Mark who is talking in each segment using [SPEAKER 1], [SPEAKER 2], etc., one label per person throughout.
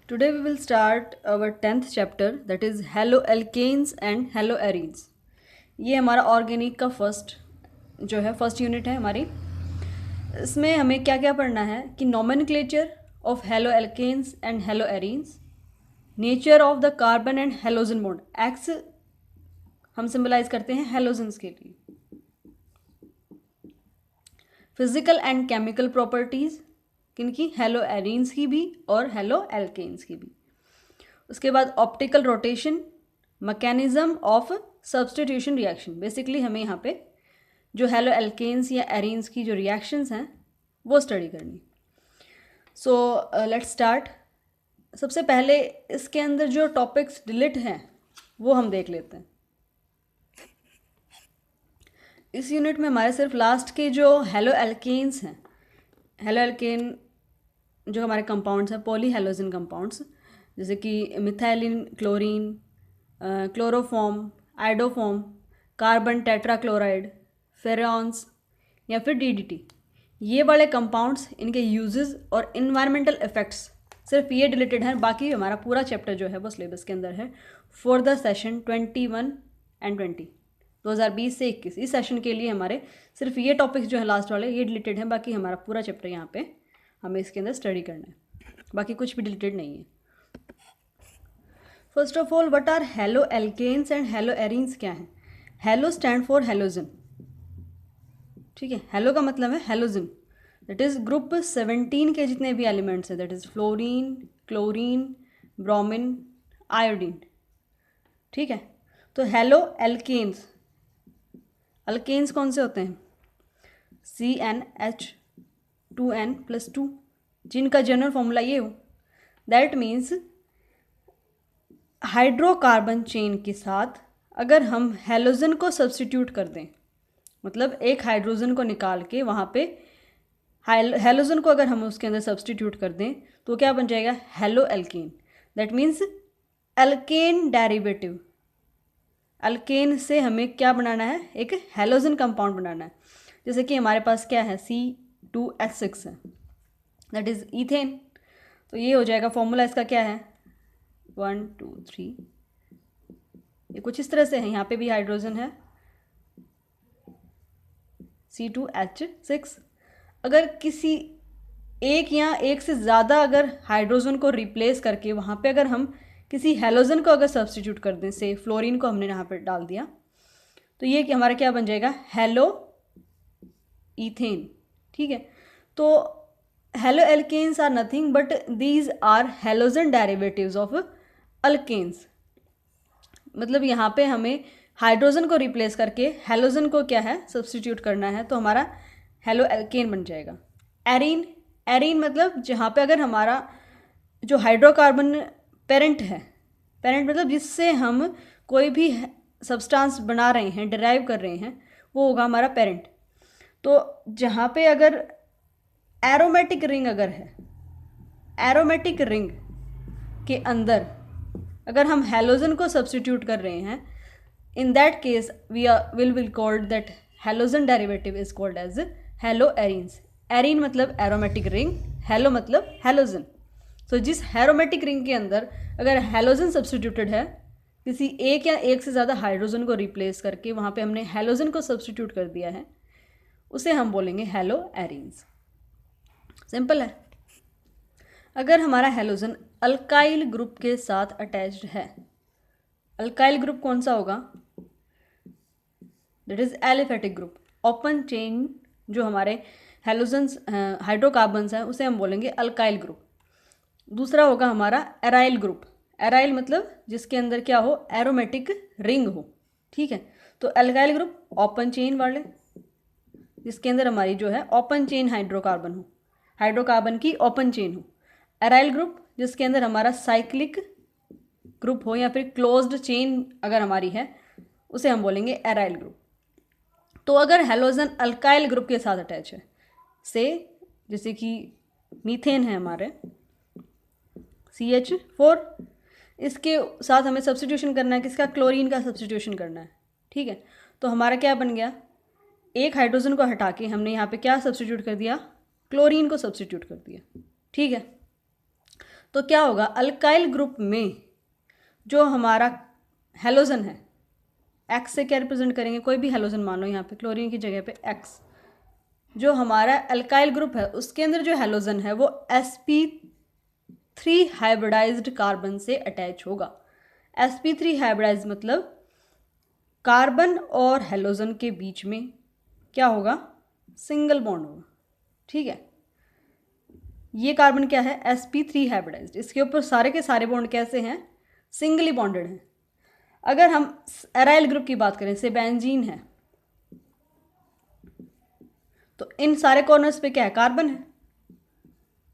[SPEAKER 1] Today we will start our 10th chapter, that is haloalkanes and haloarenes. ये हमारा organic का first unit है हमारी। इसमें हमें क्या क्या पढ़ना है कि nomenclature of haloalkanes and haloarenes, nature of the carbon and halogen bond. X हम सिंबलाइज करते हैं हेलोजन्स के लिए। फिजिकल एंड केमिकल प्रॉपर्टीज़ किनकी, हेलोएरीन्स की भी और हेलोएल्केन्स की भी। उसके बाद optical rotation, mechanism of substitution reaction. Basically हमें यहाँ पे जो हेलोएल्केन्स या एरीन्स की जो रिएक्शंस हैं वो स्टडी करनी। So let's start. सबसे पहले इसके अंदर जो टॉपिक्स डिलीट हैं वो हम देख लेते हैं। इस यूनिट में हमारे सिर्फ लास्ट के जो हेलोएल्केन्स हैं, हेलोएल्केन जो हमारे कंपाउंड्स हैं पॉलीहेलोजन कंपाउंड्स, जैसे कि methylene, chlorine, chloroform, iodoform, carbon tetrachloride, freons या फिर डीडीटी, ये वाले कंपाउंड्स, इनके यूजेस और इन्वायरमेंटल इफेक्ट्स सिर्फ ये डिलीटेड हैं। बाकी हमारा पूरा चैप्टर जो है वो सिलेबस के अंदर है फॉर द सेशन 21 एंड 20 2020 से 21। इस सेशन के लिए हमारे सिर्फ ये टॉपिक्स जो है लास्ट वाले ये डिलीटेड हैं। बाकी हमारा पूरा चैप्टर यहाँ पे हमें इसके अंदर स्टडी करना है, बाकी कुछ भी डिलीटेड नहीं है। First of all, what are haloalkanes and haloarenes क्या है। हेलो स्टैंड फॉर हेलोजन, ठीक है। हेलो का मतलब है हेलोजन, दैट इज ग्रुप 17 के जितने भी एलिमेंट्स हैं, that is fluorine, chlorine, bromine, iodine, ठीक है। तो हेलोएल्केन्स, अल्केन्स कौन से होते हैं, CnH2n+2, जिनका जनरल फॉर्मूला ये हो, दैट मीन्स हाइड्रोकार्बन चेन के साथ अगर हम हेलोजन को सब्स्टिट्यूट कर दें, मतलब एक हाइड्रोजन को निकाल के वहाँ पे हेलोजन को अगर हम उसके अंदर सब्स्टिट्यूट कर दें तो क्या बन जाएगा, haloalkane. That means alkane derivative. Alkane से हमें क्या बनाना है, एक हेलोजन कंपाउंड बनाना है। जैसे कि हमारे पास क्या है, C2H6 है, दैट इज ईथेन। तो ये हो जाएगा फॉर्मूला इसका क्या है, 1 2 3, ये कुछ इस तरह से है। यहाँ पे भी हाइड्रोजन है C2H6। अगर किसी एक या एक से ज़्यादा अगर हाइड्रोजन को रिप्लेस करके वहाँ पे अगर हम किसी हेलोजन को अगर सब्स्टिट्यूट कर दें, से फ्लोरीन को हमने यहाँ पे डाल दिया, तो ये हमारा क्या बन जाएगा, हेलो ईथेन, ठीक है। तो haloalkanes are nothing but these are halogen derivatives of alkanes. मतलब यहाँ पे हमें हाइड्रोजन को रिप्लेस करके हेलोजन को क्या है, सब्स्टिट्यूट करना है, तो हमारा हेलोएल्केन बन जाएगा। एरीन, एरीन मतलब जहाँ पे अगर हमारा जो हाइड्रोकार्बन पेरेंट है, पेरेंट मतलब जिससे हम कोई भी सब्सटेंस बना रहे हैं, डिराइव कर रहे हैं, वो होगा हमारा पेरेंट। तो जहाँ पे अगर एरोमेटिक रिंग अगर है, एरोमेटिक रिंग के अंदर अगर हम हेलोजन को सब्स्टिट्यूट कर रहे हैं, in that case we will called that halogen derivative is called as haloarenes. Arene मतलब एरोमेटिक रिंग, हेलो मतलब हेलोजन। सो जिस एरोमेटिक रिंग के अंदर अगर हेलोजन सब्स्टिट्यूटेड है, किसी एक या एक से ज़्यादा हाइड्रोजन को रिप्लेस करके वहाँ पे हमने हेलोजन को सब्स्टिट्यूट कर दिया है, उसे हम बोलेंगे हेलोएरीन्स। सिंपल है। अगर हमारा हेलोजन अल्काइल ग्रुप के साथ अटैच्ड है, अल्काइल ग्रुप कौन सा होगा, that is aliphatic group. Open chain जो हमारे हेलोजन्स हाइड्रोकार्बन्स हैं उसे हम बोलेंगे अल्काइल ग्रुप। दूसरा होगा हमारा एराइल ग्रुप। एराइल मतलब जिसके अंदर क्या हो, एरोमेटिक रिंग हो, ठीक है। तो अल्काइल ग्रुप ओपन चेन वाले, जिसके अंदर हमारी जो है ओपन चेन हाइड्रोकार्बन हो, हाइड्रोकार्बन की ओपन चेन हो। एराइल ग्रुप जिसके अंदर हमारा साइक्लिक ग्रुप हो या फिर क्लोज्ड चेन अगर हमारी है, उसे हम बोलेंगे एराइल ग्रुप। तो अगर हेलोजन अल्काइल ग्रुप के साथ अटैच है, से जैसे कि मीथेन है हमारे CH4, इसके साथ हमें सब्स्टिट्यूशन करना है, किसका, क्लोरीन का सब्स्टिट्यूशन करना है, ठीक है। तो हमारा क्या बन गया, एक हाइड्रोजन को हटा के हमने यहाँ पे क्या सब्स्टिट्यूट कर दिया, क्लोरीन को सब्स्टिट्यूट कर दिया, ठीक है। तो क्या होगा, अल्काइल ग्रुप में जो हमारा हेलोजन है, एक्स से क्या रिप्रेजेंट करेंगे, कोई भी हेलोजन मान लो यहाँ पे, क्लोरीन की जगह पे एक्स, जो हमारा अल्काइल ग्रुप है उसके अंदर जो हेलोजन है वो sp3 हाइब्रिडाइज्ड कार्बन से अटैच होगा। sp3 हाइब्रिडाइज मतलब कार्बन और हेलोजन के बीच में क्या होगा, सिंगल बॉन्ड होगा। ठीक है, ये कार्बन क्या है, sp3 हाइब्रिडाइज्ड, इसके ऊपर सारे के सारे बॉन्ड कैसे हैं, सिंगली बॉन्डेड हैं। अगर हम एराइल ग्रुप की बात करें, से बेंजीन है, तो इन सारे कॉर्नर्स पे क्या है, कार्बन है,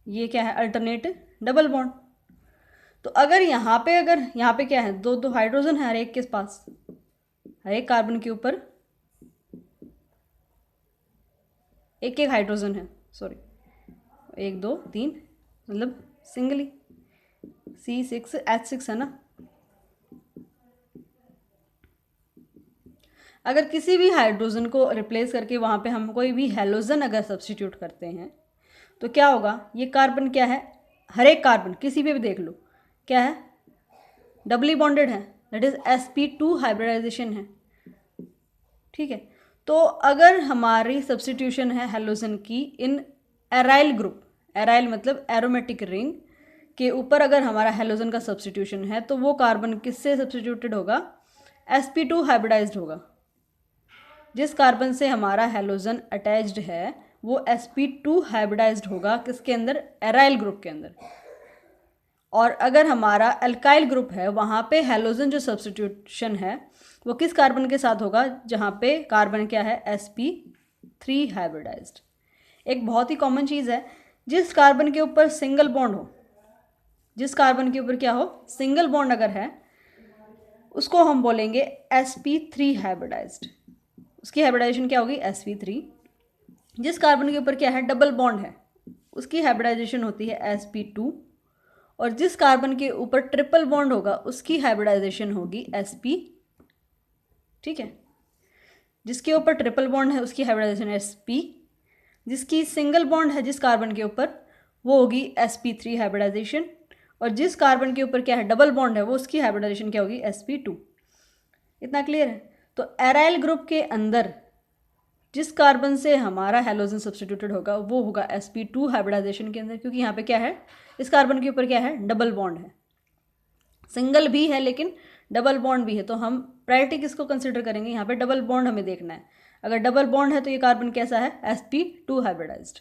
[SPEAKER 1] ये क्या है, अल्टरनेट डबल बॉन्ड। तो अगर यहाँ पे क्या है, दो दो हाइड्रोजन है हर एक के पास, हर एक कार्बन के ऊपर एक एक हाइड्रोजन है, सॉरी 1 2 3 मतलब सिंगली C6H6 है ना। अगर किसी भी हाइड्रोजन को रिप्लेस करके वहाँ पे हम कोई भी हेलोजन अगर सब्स्टिट्यूट करते हैं तो क्या होगा, ये कार्बन क्या है, हर एक कार्बन किसी पे भी देख लो क्या है, डबली बॉन्डेड है, दैट इज sp2 हाइब्रिडाइजेशन है। ठीक है, तो अगर हमारी सब्स्टिट्यूशन है हेलोजन की इन एराइल ग्रुप, एराइल मतलब एरोमेटिक रिंग के ऊपर अगर हमारा हेलोजन का सब्स्टिट्यूशन है तो वो कार्बन किससे सब्स्टिट्यूटेड होगा, sp2 हाइब्रिडाइज्ड होगा। जिस कार्बन से हमारा हेलोजन अटैच्ड है वो sp2 हाइब्रिडाइज्ड होगा, किसके अंदर, एराइल ग्रुप के अंदर। और अगर हमारा अल्काइल ग्रुप है वहाँ पे हेलोजन जो सब्स्टिट्यूशन है वो किस कार्बन के साथ होगा, जहाँ पे कार्बन क्या है, sp3 हाइब्रिडाइज्ड। एक बहुत ही कॉमन चीज़ है, जिस कार्बन के ऊपर सिंगल बॉन्ड हो, जिस कार्बन के ऊपर क्या हो, सिंगल बॉन्ड अगर है, उसको हम बोलेंगे sp3 हाइब्रिडाइज्ड। उसकी हाइब्रिडाइजेशन क्या होगी, sp3। जिस कार्बन के ऊपर क्या है, डबल बॉन्ड है, उसकी हाइब्रिडाइजेशन होती है sp2। और जिस कार्बन के ऊपर ट्रिपल बॉन्ड होगा उसकी हाइब्रिडाइजेशन होगी sp। ठीक है, जिसके ऊपर ट्रिपल बॉन्ड है उसकी हाइब्रिडाइजेशन sp, जिसकी सिंगल बॉन्ड है जिस कार्बन के ऊपर वो होगी sp3 हाइब्रिडाइजेशन, और जिस कार्बन के ऊपर क्या है, डबल बॉन्ड है, वो उसकी हाइब्रिडाइजेशन क्या होगी, sp2। इतना क्लियर है। तो एराइल ग्रुप के अंदर जिस कार्बन से हमारा हेलोजन सब्स्टिट्यूटेड होगा वो होगा sp2 हाइब्रिडाइजेशन के अंदर, क्योंकि यहाँ पे क्या है, इस कार्बन के ऊपर क्या है, डबल बॉन्ड है, सिंगल भी है लेकिन डबल बॉन्ड भी है। तो हम प्रायोरिटी किसको कंसिडर करेंगे, यहाँ पे डबल बॉन्ड हमें देखना है। अगर डबल बॉन्ड है तो ये कार्बन कैसा है, sp2 हाइब्रिडाइज्ड।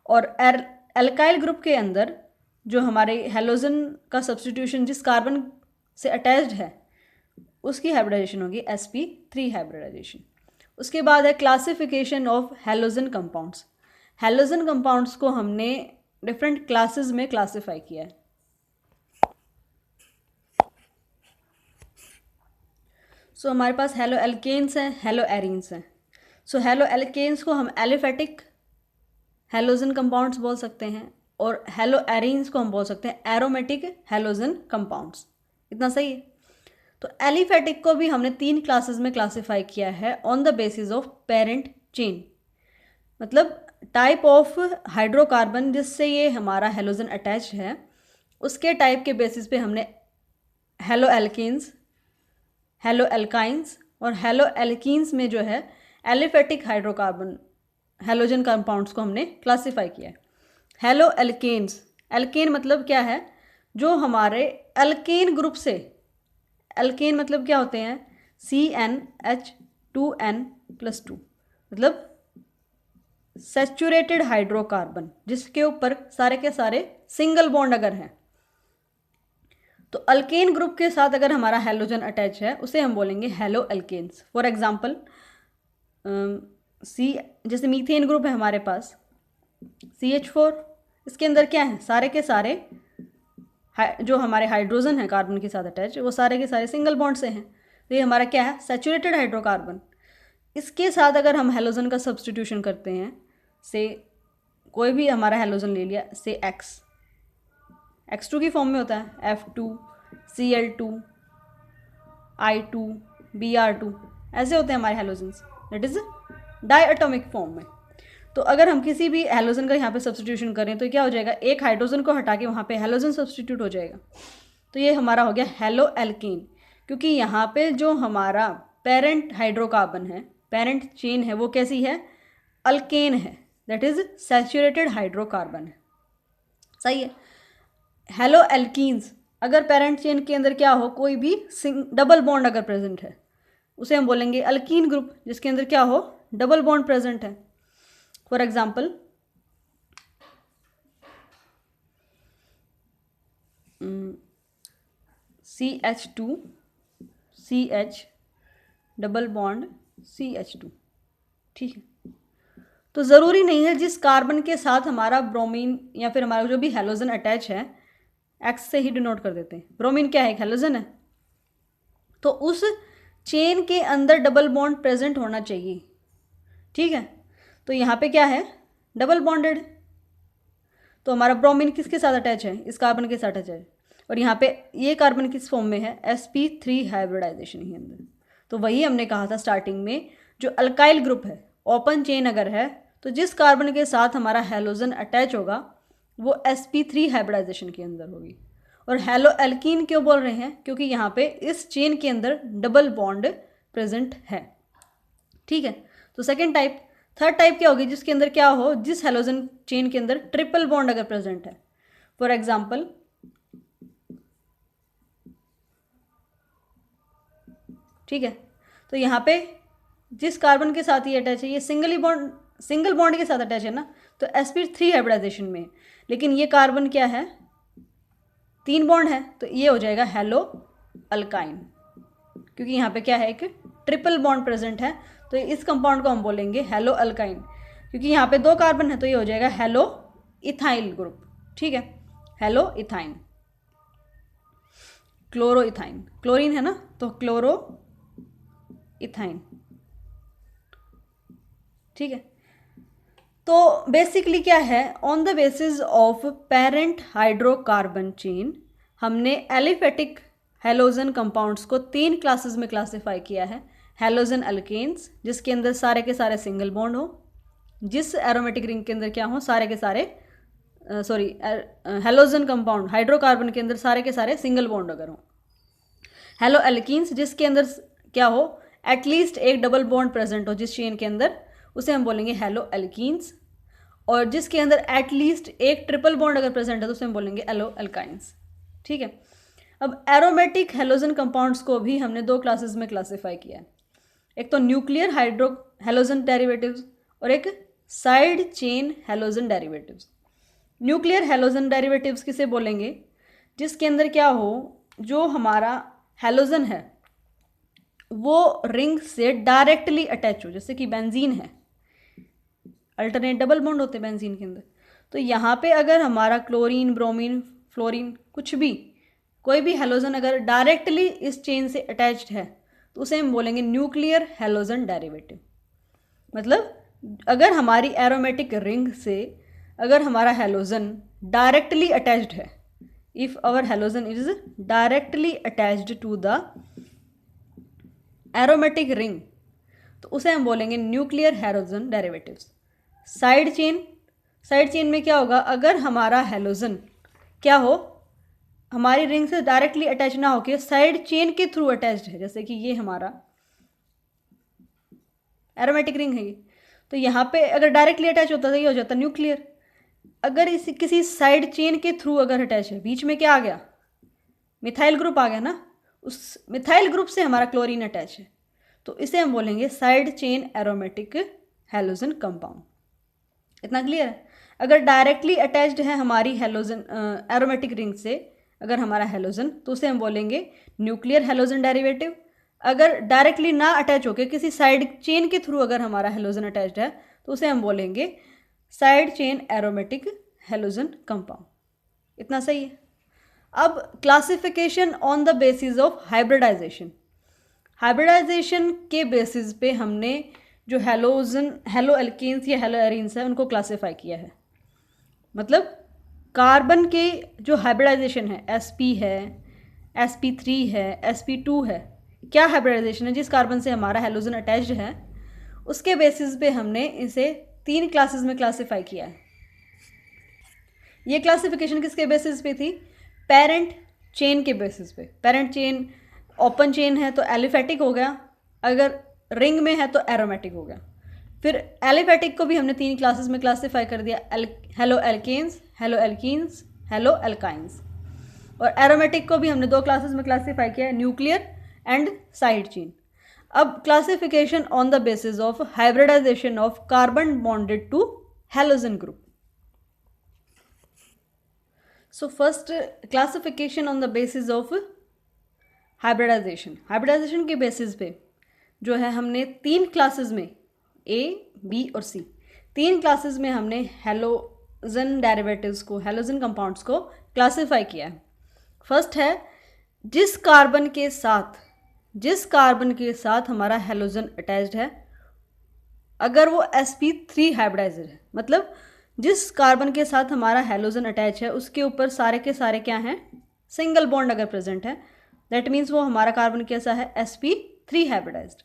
[SPEAKER 1] और अल्काइल ग्रुप के अंदर जो हमारे हेलोजन का सब्स्टिट्यूशन जिस कार्बन से अटैच्ड है उसकी हाइब्रिडाइजेशन होगी sp3 हाइब्रिडाइजेशन। उसके बाद है classification of halogen compounds. Halogen compounds को हमने डिफरेंट क्लासेस में क्लासिफाई किया है। सो हमारे पास हेलो एल्केन्स हैं, हेलो एरीन्स हैं। सो हेलो एल्केन्स को हम एलिफेटिक हेलोजन कंपाउंड्स बोल सकते हैं और हेलो एरीन्स को हम बोल सकते हैं एरोमेटिक हेलोजन कंपाउंड्स। इतना सही है। तो एलिफेटिक को भी हमने 3 क्लासेस में क्लासिफाई किया है on the basis of parent chain, मतलब टाइप ऑफ हाइड्रोकार्बन जिससे ये हमारा हेलोजन अटैच है उसके टाइप के बेसिस पे हमने हेलो एल्केन्स, हेलो एल्काइंस और हेलो एल्कीन्स में जो है एलिफेटिक हाइड्रोकार्बन हेलोजन कंपाउंड्स को हमने क्लासिफाई किया है। हेलो एल्केन्स, एल्केन मतलब क्या है, जो हमारे एल्केन ग्रुप से, एल्केन मतलब क्या होते हैं, CnH2n+2 मतलब सैचुरेटेड हाइड्रोकार्बन जिसके ऊपर सारे के सारे सिंगल बॉन्ड अगर हैं। तो अल्केन ग्रुप के साथ अगर हमारा हेलोजन अटैच है उसे हम बोलेंगे हेलो एल्केन्स। फॉर एग्जांपल जैसे मीथेन ग्रुप है हमारे पास CH4, इसके अंदर क्या है, सारे के सारे जो हमारे हाइड्रोजन है कार्बन के साथ अटैच वो सारे के सारे सिंगल बॉन्ड से हैं, तो ये हमारा क्या है, सैचुरेटेड हाइड्रोकार्बन। इसके साथ अगर हम हेलोजन का सब्स्टिट्यूशन करते हैं, से कोई भी हमारा हेलोजन ले लिया, से X2 की फॉर्म में होता है, F2 Cl2 I2 Br2 ऐसे होते हैं हमारे halogens, that is diatomic form में। तो अगर हम किसी भी हैलोजन का यहाँ पे सब्स्टिट्यूशन करें तो क्या हो जाएगा, एक हाइड्रोजन को हटा के वहाँ पे हैलोजन सब्स्टिट्यूट हो जाएगा। तो ये हमारा हो गया हेलो एल्कीन, क्योंकि यहाँ पे जो हमारा पेरेंट हाइड्रोकार्बन है, पेरेंट चेन है, वो कैसी है, अल्केन है, दैट इज सैचुरेटेड हाइड्रोकार्बन है। सही है। हेलो एल्कीन्स, अगर पेरेंट चेन के अंदर क्या हो, कोई भी डबल बॉन्ड अगर प्रेजेंट है, उसे हम बोलेंगे अल्कीन ग्रुप, जिसके अंदर क्या हो, डबल बॉन्ड प्रेजेंट है। For example CH2 CH double bond CH2, ठीक है। तो ज़रूरी नहीं है जिस कार्बन के साथ हमारा ब्रोमीन या फिर हमारा जो भी हेलोजन अटैच है, एक्स से ही डिनोट कर देते हैं, ब्रोमीन क्या है, एक हेलोजन है, तो उस चेन के अंदर डबल बॉन्ड प्रेजेंट होना चाहिए, ठीक है। तो यहाँ पे क्या है, डबल बॉन्डेड, तो हमारा ब्रोमीन किसके साथ अटैच है, इस कार्बन के साथ अटैच है, और यहाँ पे ये कार्बन किस फॉर्म में है, sp3 हाइब्रिडाइजेशन ही अंदर। तो वही हमने कहा था स्टार्टिंग में, जो अल्काइल ग्रुप है, ओपन चेन अगर है, तो जिस कार्बन के साथ हमारा हेलोजन अटैच होगा वो sp3 हाइब्रिडाइजेशन के अंदर होगी। और हेलो एल्कीन क्यों बोल रहे हैं, क्योंकि यहाँ पे इस चेन के अंदर डबल बॉन्ड प्रेजेंट है, ठीक है। तो सेकेंड टाइप। थर्ड टाइप क्या होगी, जिसके अंदर क्या हो, जिस हेलोजन चेन के अंदर ट्रिपल बॉन्ड अगर प्रेजेंट है। फॉर एग्जाम्पल ठीक है, तो यहाँ पे जिस कार्बन के साथ ये अटैच है, ये सिंगल बॉन्ड के साथ अटैच है ना, तो sp3 हाइब्रिडाइजेशन में, लेकिन ये कार्बन क्या है, 3 बॉन्ड है, तो ये हो जाएगा हेलो अल्काइन, क्योंकि यहाँ पे क्या है, एक ट्रिपल बॉन्ड प्रेजेंट है, तो इस कंपाउंड को हम बोलेंगे हेलो अल्काइन। क्योंकि यहाँ पे 2 कार्बन है, तो ये हो जाएगा हेलो इथाइल ग्रुप, ठीक है, hello ethyne. Chloro ethyne, chlorine है ना, तो क्लोरो इथाइन, ठीक है। तो बेसिकली क्या है, on the basis of parent hydrocarbon chain हमने एलिफेटिक हेलोजन कंपाउंड्स को 3 क्लासेस में क्लासिफाई किया है। हेलोजन अल्केन्स, जिसके अंदर सारे के सारे सिंगल बॉन्ड हो, जिस एरोमेटिक रिंग के अंदर क्या हो, सारे के सारे हेलोजन कंपाउंड हाइड्रोकार्बन के अंदर सारे के सारे सिंगल बॉन्ड अगर हो। हेलो एल्कीन्स, जिसके अंदर क्या हो, एटलीस्ट एक डबल बॉन्ड प्रेजेंट हो जिस चेन के अंदर, उसे हम बोलेंगे हेलो एल्कीन्स। और जिसके अंदर एटलीस्ट एक ट्रिपल बॉन्ड अगर प्रेजेंट है तो उसे हम बोलेंगे एलो अल्काइंस, ठीक है। अब एरोमेटिक हेलोजन कंपाउंड्स को भी हमने 2 क्लासेस में क्लासिफाई किया है, एक तो न्यूक्लियर हेलोजन डेरिवेटिव्स और एक side chain halogen derivatives. Nuclear halogen derivatives किसे बोलेंगे, जिसके अंदर क्या हो, जो हमारा हेलोजन है वो रिंग से डायरेक्टली अटैच हो, जैसे कि बेंजीन है, अल्टरनेट डबल बॉन्ड होते हैं बेंजीन के अंदर। तो यहाँ पे अगर हमारा क्लोरीन, ब्रोमीन, फ्लोरीन, कुछ भी कोई भी हेलोजन अगर डायरेक्टली इस चेन से अटैच्ड है तो उसे हम बोलेंगे न्यूक्लियर हेलोजन डेरिवेटिव। मतलब अगर हमारी एरोमेटिक रिंग से अगर हमारा हेलोजन डायरेक्टली अटैच्ड है, if our halogen is directly attached to the aromatic ring, तो उसे हम बोलेंगे nuclear halogen derivatives. Side chain में क्या होगा, अगर हमारा हेलोजन क्या हो, हमारी रिंग से डायरेक्टली अटैच ना होकर साइड चेन के थ्रू अटैच्ड है, जैसे कि ये हमारा एरोमेटिक रिंग है ये, तो यहाँ पे अगर डायरेक्टली अटैच होता तो ये हो जाता न्यूक्लियर। अगर इसी किसी साइड चेन के थ्रू अगर अटैच है, बीच में क्या आ गया, मिथाइल ग्रुप आ गया ना, उस मिथाइल ग्रुप से हमारा क्लोरीन अटैच है, तो इसे हम बोलेंगे side chain aromatic halogen compound. इतना क्लियर है। अगर डायरेक्टली अटैच्ड है हमारी हेलोजन एरोमेटिक रिंग से अगर हमारा हेलोजन, तो उसे हम बोलेंगे न्यूक्लियर हेलोजन डेरिवेटिव। अगर डायरेक्टली ना अटैच होकर किसी साइड चेन के थ्रू अगर हमारा हेलोजन अटैच्ड है तो उसे हम बोलेंगे side chain aromatic halogen compound. इतना सही है। अब classification on the basis of hybridization. Hybridization के बेसिस पे हमने जो हेलो एल्केन्स या हेलो एरीन्स है उनको क्लासिफाई किया है। मतलब कार्बन के जो हाइब्रिडाइजेशन है, sp है, sp3 है, sp2 है, क्या हाइब्रिडाइजेशन है जिस कार्बन से हमारा हेलोजन अटैच्ड है, उसके बेसिस पे हमने इसे 3 क्लासेस में क्लासीफाई किया है। ये क्लासिफिकेशन किसके बेसिस पे थी? पेरेंट चेन के बेसिस पे। पेरेंट चेन ओपन चेन है तो एलिफेटिक हो गया, अगर रिंग में है तो एरोमेटिक हो गया। फिर एलिफेटिक को भी हमने 3 क्लासेस में क्लासीफाई कर दिया, halo alkanes, halo alkenes, halo alkynes. और एरोमेटिक को भी हमने 2 क्लासेस में क्लासीफाई किया, न्यूक्लियर एंड साइड चेन। अब classification on the basis of hybridization of carbon bonded to halogen group. So first classification on the basis of hybridization. Hybridization के basis पे जो है हमने 3 क्लासेस में, ए, बी और सी, 3 क्लासेस में हमने हैलोजन डेरिवेटिव्स को, हैलोजन कंपाउंड्स को क्लासीफाई किया है। फर्स्ट है जिस कार्बन के साथ हमारा हैलोजन अटैच्ड है, अगर वो sp3 हाइब्रिडाइजर है, मतलब जिस कार्बन के साथ हमारा हैलोजन अटैच है उसके ऊपर सारे के सारे क्या हैं? सिंगल बॉन्ड अगर प्रेजेंट है, दैट मीन्स वो हमारा कार्बन कैसा है? sp3 hybridised.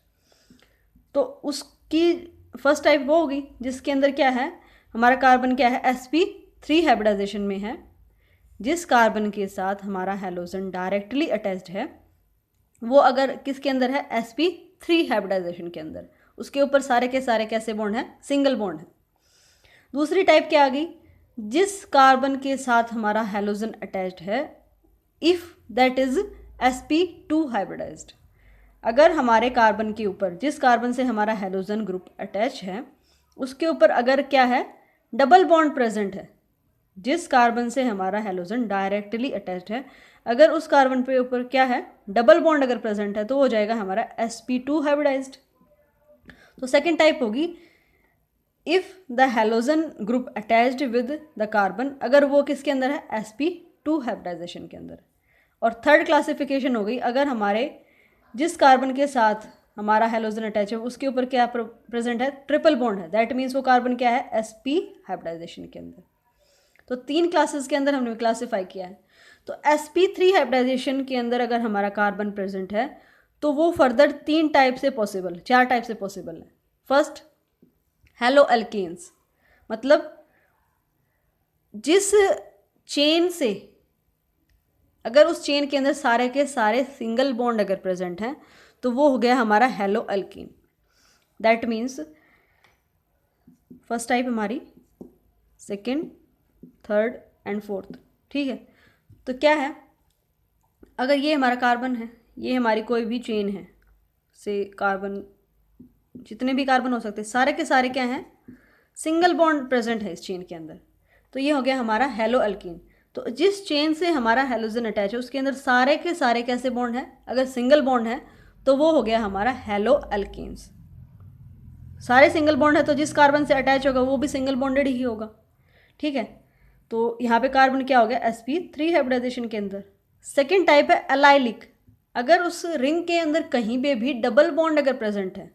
[SPEAKER 1] तो उसकी फर्स्ट टाइप वो होगी जिसके अंदर क्या है? हमारा कार्बन क्या है? sp3 हाइब्रिडाइजेशन में है। जिस कार्बन के साथ हमारा हैलोजन डायरेक्टली अटैच्ड है वो अगर किसके अंदर है? sp3 हाइब्रिडाइजेशन के अंदर, उसके ऊपर सारे के सारे कैसे बॉन्ड हैं? सिंगल बॉन्ड है। दूसरी टाइप क्या आ गई? जिस कार्बन के साथ हमारा हैलोजन अटैच्ड है, if that is sp2 hybridized. अगर हमारे कार्बन के ऊपर, जिस कार्बन से हमारा हैलोजन ग्रुप अटैच है उसके ऊपर अगर क्या है? डबल बॉन्ड प्रेजेंट है। जिस कार्बन से हमारा हैलोजन डायरेक्टली अटैच्ड है, अगर उस कार्बन पे ऊपर क्या है? डबल बॉन्ड अगर प्रेजेंट है तो हो जाएगा हमारा sp2 हाइब्रिडाइज्ड। तो सेकेंड टाइप होगी if the halogen group attached with the carbon, अगर वो किसके अंदर है? sp2 हाइब्रिडाइजेशन के अंदर। और थर्ड क्लासिफिकेशन हो गई अगर हमारे जिस कार्बन के साथ हमारा हैलोजन अटैच है उसके ऊपर क्या प्रेजेंट है? ट्रिपल बॉन्ड है, दैट मीन्स वो कार्बन क्या है? sp हाइब्रिडाइजेशन के अंदर। तो 3 क्लासेस के अंदर हमने क्लासीफाई किया है। तो sp3 हाइब्रिडाइजेशन के अंदर अगर हमारा कार्बन प्रेजेंट है तो वो फर्दर 4 टाइप से पॉसिबल है। फर्स्ट हेलो एल्केन्स, मतलब जिस चेन से, अगर उस चेन के अंदर सारे के सारे सिंगल बॉन्ड अगर प्रेजेंट हैं तो वो हो गया हमारा hello alkene. That means first type हमारी, सेकेंड, थर्ड एंड फोर्थ। ठीक है, तो क्या है? अगर ये हमारा कार्बन है, ये हमारी कोई भी चेन है से कार्बन, जितने भी कार्बन हो सकते हैं सारे के सारे क्या हैं? सिंगल बॉन्ड प्रेजेंट है इस चेन के अंदर, तो ये हो गया हमारा हेलो एल्कीन। तो जिस चेन से हमारा हैलोजन अटैच है उसके अंदर सारे के सारे कैसे बॉन्ड हैं? अगर सिंगल बॉन्ड है तो वो हो गया हमारा हेलो एल्कीन्स। सारे सिंगल बॉन्ड है तो जिस कार्बन से अटैच होगा वो भी सिंगल बॉन्डेड ही होगा। ठीक है, तो यहाँ पे कार्बन क्या हो गया? sp3 हाइब्रिडाइजेशन के अंदर। सेकेंड टाइप है एलाइलिक, अगर उस रिंग के अंदर कहीं पे भी डबल बॉन्ड अगर प्रेजेंट है,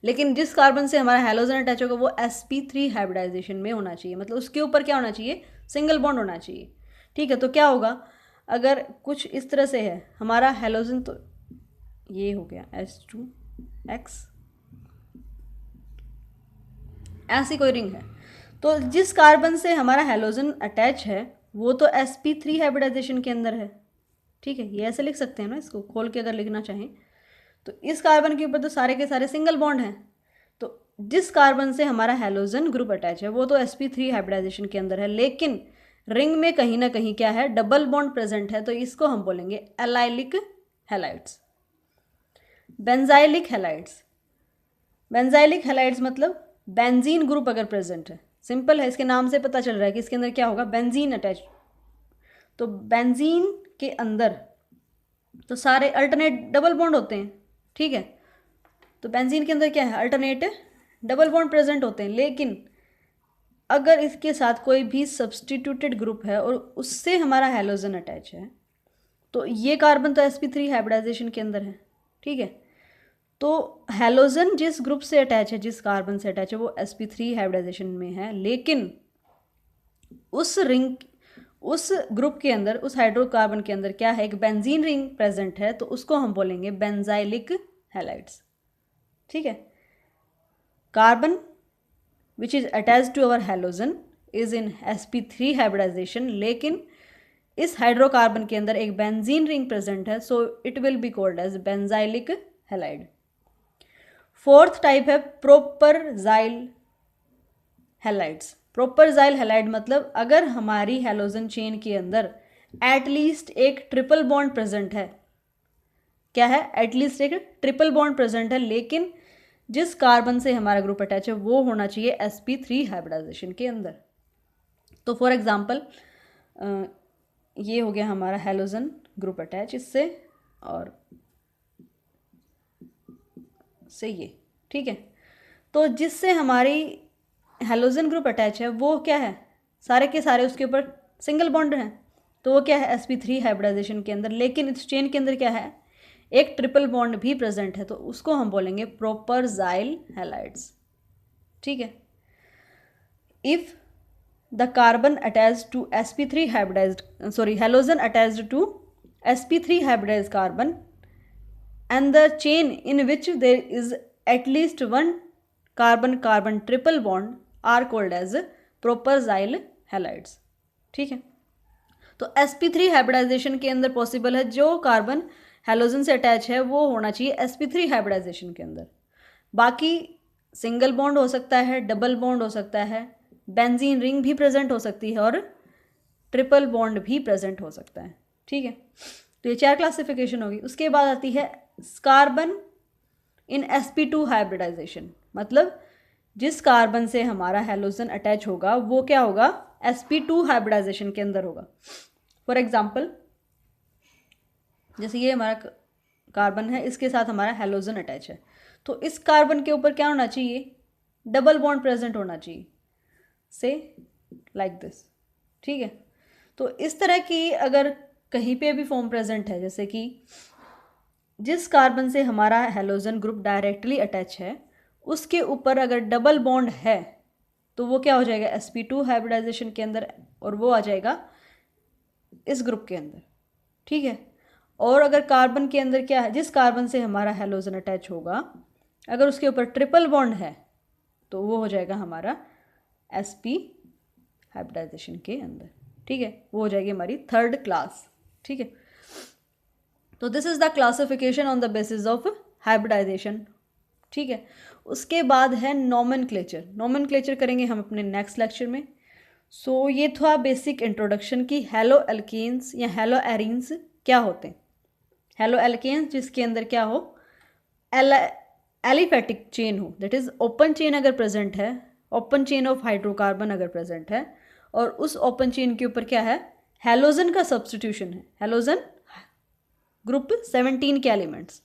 [SPEAKER 1] लेकिन जिस कार्बन से हमारा हैलोजन अटैच होगा वो sp3 हाइब्रिडाइजेशन में होना चाहिए, मतलब उसके ऊपर क्या होना चाहिए? सिंगल बॉन्ड होना चाहिए। ठीक है, तो क्या होगा? अगर कुछ इस तरह से है हमारा हैलोजन, तो ये हो गया s2x, ऐसी कोई रिंग है तो जिस कार्बन से हमारा हैलोजन अटैच है वो तो sp3 हाइब्रिडाइजेशन के अंदर है। ठीक है, ये ऐसे लिख सकते हैं ना, इसको खोल के अगर लिखना चाहें तो इस कार्बन के ऊपर तो सारे के सारे सिंगल बॉन्ड हैं, तो जिस कार्बन से हमारा हैलोजन ग्रुप अटैच है वो तो sp3 हाइब्रिडाइजेशन के अंदर है, लेकिन रिंग में कहीं ना कहीं क्या है? डबल बॉन्ड प्रेजेंट है, तो इसको हम बोलेंगे allylic halides. Benzylic halides, benzylic halides मतलब बेंजीन ग्रुप अगर प्रेजेंट है, सिंपल है, इसके नाम से पता चल रहा है कि इसके अंदर क्या होगा? Benzene attach. तो बेंजीन के अंदर तो सारे अल्टरनेट डबल बॉन्ड होते हैं। ठीक है, तो बेंजीन के अंदर क्या है? अल्टरनेट डबल बॉन्ड प्रेजेंट होते हैं, लेकिन अगर इसके साथ कोई भी सब्सटीट्यूटेड ग्रुप है और उससे हमारा हैलोजन अटैच है तो ये कार्बन तो sp3 हाइब्रिडाइजेशन के अंदर है। ठीक है, तो हैलोजन जिस ग्रुप से अटैच है, जिस कार्बन से अटैच है वो sp3 हाइब्रिडाइजेशन में है, लेकिन उस रिंग, उस ग्रुप के अंदर, उस हाइड्रोकार्बन के अंदर क्या है? एक बेंजीन रिंग प्रेजेंट है, तो उसको हम बोलेंगे बेंजाइलिक हैलाइड्स। ठीक है, carbon which is attached to our halogen is in sp3 hybridization, लेकिन इस हाइड्रोकार्बन के अंदर एक बेंजीन रिंग प्रेजेंट है, so it will be called as benzylic halide. Fourth type है प्रोपरजाइल हैलाइड्स। प्रोपरजाइल हैलाइड मतलब अगर हमारी हैलोजन चेन के अंदर एटलीस्ट एक ट्रिपल बॉन्ड प्रेजेंट है, क्या है, एटलीस्ट एक ट्रिपल बॉन्ड प्रेजेंट है, लेकिन जिस कार्बन से हमारा ग्रुप अटैच है वो होना चाहिए sp3 हाइब्रिडाइजेशन के अंदर। तो फॉर एग्जांपल ये हो गया हमारा हैलोजन ग्रुप अटैच इससे और से ये, ठीक है। तो जिससे हमारी हैलोजन ग्रुप अटैच है वो क्या है, सारे के सारे उसके ऊपर सिंगल बॉन्ड हैं, तो वो क्या है sp3 हाइब्रिडाइजेशन के अंदर, लेकिन इस चेन के अंदर क्या है, एक ट्रिपल बॉन्ड भी प्रेजेंट है, तो उसको हम बोलेंगे प्रोपरजाइल हैलाइड्स, ठीक है। If the carbon attached to sp3 hybridized halogen attached to sp3 hybridized carbon and the chain in which there is at least one carbon carbon triple bond are called as propargyl halides, ठीक है। तो sp3 hybridisation के अंदर possible है, जो carbon halogen से attach है वो होना चाहिए sp3 हाइब्रिडाइजेशन के अंदर। बाकी सिंगल बॉन्ड हो सकता है, डबल बॉन्ड हो सकता है, बेंजीन रिंग भी प्रेजेंट हो सकती है और ट्रिपल बॉन्ड भी प्रेजेंट हो सकता है, ठीक है। तो ये 4 क्लासिफिकेशन होगी। उसके बाद आती है कार्बन इन sp2 हाइब्रिडाइजेशन, मतलब जिस कार्बन से हमारा हैलोजन अटैच होगा वो क्या होगा, sp2 हाइब्रिडाइजेशन के अंदर होगा। फॉर एग्जांपल जैसे ये हमारा कार्बन है, इसके साथ हमारा हैलोजन अटैच है, तो इस कार्बन के ऊपर क्या होना चाहिए, डबल बॉन्ड प्रेजेंट होना चाहिए, से लाइक दिस, ठीक है। तो इस तरह की अगर कहीं पे भी फॉर्म प्रेजेंट है, जैसे कि जिस कार्बन से हमारा हैलोजन ग्रुप डायरेक्टली अटैच है उसके ऊपर अगर डबल बॉन्ड है तो वो क्या हो जाएगा, sp2 हाइब्रिडाइजेशन के अंदर, और वो आ जाएगा इस ग्रुप के अंदर, ठीक है। और अगर कार्बन के अंदर क्या है, जिस कार्बन से हमारा हैलोजन अटैच होगा अगर उसके ऊपर ट्रिपल बॉन्ड है तो वो हो जाएगा हमारा sp हाइब्रिडाइजेशन के अंदर, ठीक है। वो हो जाएगी हमारी थर्ड क्लास, ठीक है। तो this is the classification on the basis of hybridization, ठीक है। उसके बाद है नॉमेनक्लेचर। नॉमेनक्लेचर करेंगे हम अपने नेक्स्ट लेक्चर में। सो ये था बेसिक इंट्रोडक्शन की हैलो एल्केन्स या हैलो एरीन्स क्या होते हैं। हैलो एल्केन्स जिसके अंदर क्या हो, एलिफेटिक चेन हो, दैट इज ओपन चेन अगर प्रेजेंट है, ओपन चेन ऑफ हाइड्रोकार्बन अगर प्रेजेंट है और उस ओपन चेन के ऊपर क्या है, हैलोजन का सब्स्टिट्यूशन है, हैलोजन ग्रुप 17 के एलिमेंट्स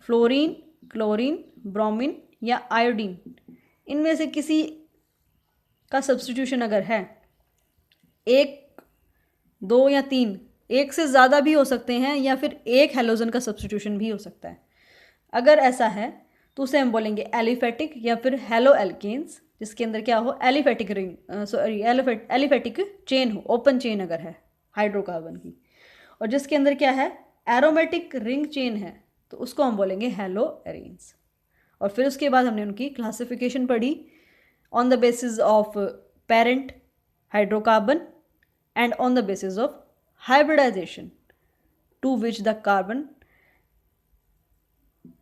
[SPEAKER 1] फ्लोरीन, क्लोरीन, ब्रोमीन या आयोडीन, इनमें से किसी का सब्स्टिट्यूशन अगर है, 1, 2 या 3, एक से ज़्यादा भी हो सकते हैं या फिर एक हैलोजन का सब्स्टिट्यूशन भी हो सकता है। अगर ऐसा है तो उसे हम बोलेंगे एलिफेटिक या फिर हैलो एल्केन्स, जिसके अंदर क्या हो, एलिफेटिक रिंग एलिफेटिक चेन हो, ओपन चेन अगर है हाइड्रोकार्बन की, और जिसके अंदर क्या है, एरोमेटिक रिंग चेन है, तो उसको हम बोलेंगे हैलो एरीन्स। और फिर उसके बाद हमने उनकी क्लासिफिकेशन पढ़ी on the basis of parent hydrocarbon and on the basis of hybridization to which the carbon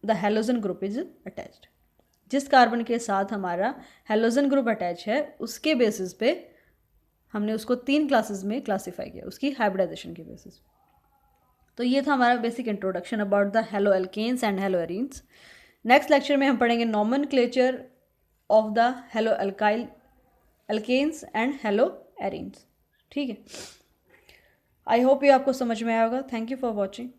[SPEAKER 1] the halogen group is attached. जिस कार्बन के साथ हमारा हैलोजन ग्रुप अटैच है उसके बेसिस पे हमने उसको 3 क्लासेस में क्लासीफाई किया, उसकी हाइब्रिडाइजेशन के बेसिस। तो ये था हमारा basic introduction about the halo alkanes and halo arenes. Next lecture में हम पढ़ेंगे nomenclature of the halo alkyl alkanes and halo arenes, ठीक है। आई होप ये आपको समझ में आया होगा। Thank you for watching.